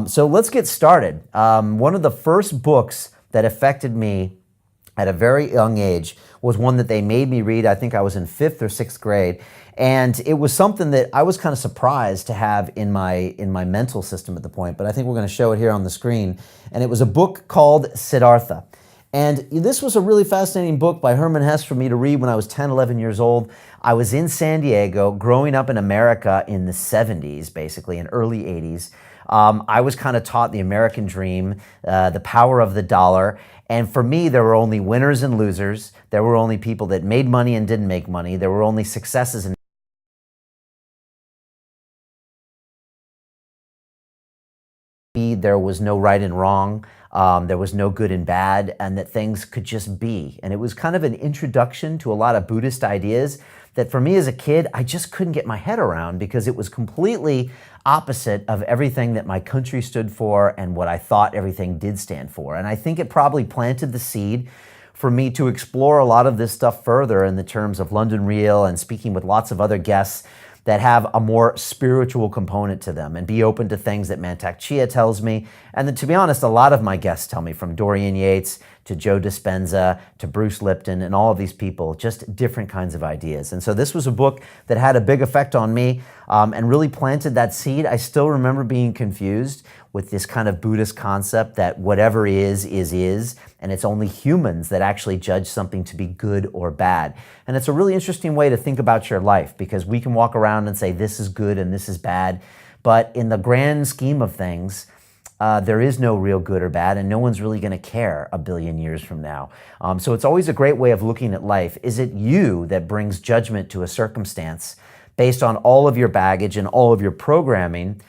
So let's get started. One of the first books that affected me at a very young age was one that they made me read. I think I was in 5th or 6th grade. And it was something that I was kind of surprised to have in my mental system at the point, but I think we're going to show it here on the screen. And it was a book called SIDDHARTHA. And this was a really fascinating book by Hermann Hesse for me to read when I was 10, 11 years old. I was in San Diego, growing up in America in the 70s, basically, and early 80s. I was kind of taught the American dream, the power of the dollar. And for me, there were only winners and losers. There were only people that made money and didn't make money. There were only successes and there was no right and wrong. There was no good and bad, and that things could just be. And it was kind of an introduction to a lot of Buddhist ideas that for me as a kid, I just couldn't get my head around because it was completely opposite of everything that my country stood for and what I thought everything did stand for. And I think it probably planted the seed for me to explore a lot of this stuff further in the terms of London Real and speaking with lots of other guests that have a more spiritual component to them and be open to things that Mantak Chia tells me. And then, to be honest, a lot of my guests tell me, from Dorian Yates to Joe Dispenza to Bruce Lipton and all of these people, just different kinds of ideas. And so this was a book that had a big effect on me and really planted that seed. I still remember being confused with this kind of Buddhist concept that whatever is, and it's only humans that actually judge something to be good or bad. And it's a really interesting way to think about your life, because we can walk around and say this is good and this is bad, but in the grand scheme of things, there is no real good or bad, and no one's really going to care a billion years from now. So it's always a great way of looking at life. Is it you that brings judgment to a circumstance based on all of your baggage and all of your programming,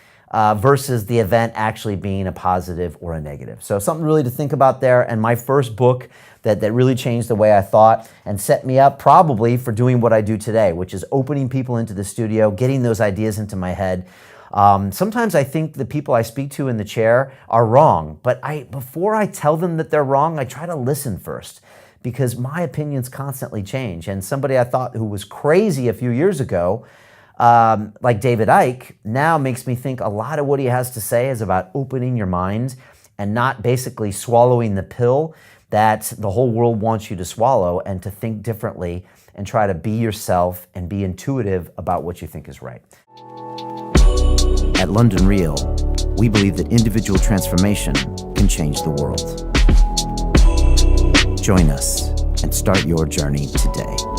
versus the event actually being a positive or a negative? So something really to think about there. And my first book that really changed the way I thought and set me up probably for doing what I do today, which is opening people into the studio, getting those ideas into my head. Sometimes I think the people I speak to in the chair are wrong, but before I tell them that they're wrong, I try to listen first, because my opinions constantly change. And somebody I thought who was crazy a few years ago, like David Icke, now makes me think a lot of what he has to say is about opening your mind and not basically swallowing the pill that the whole world wants you to swallow, and to think differently and try to be yourself and be intuitive about what you think is right. At London Real, we believe that individual transformation can change the world. Join us and start your journey today.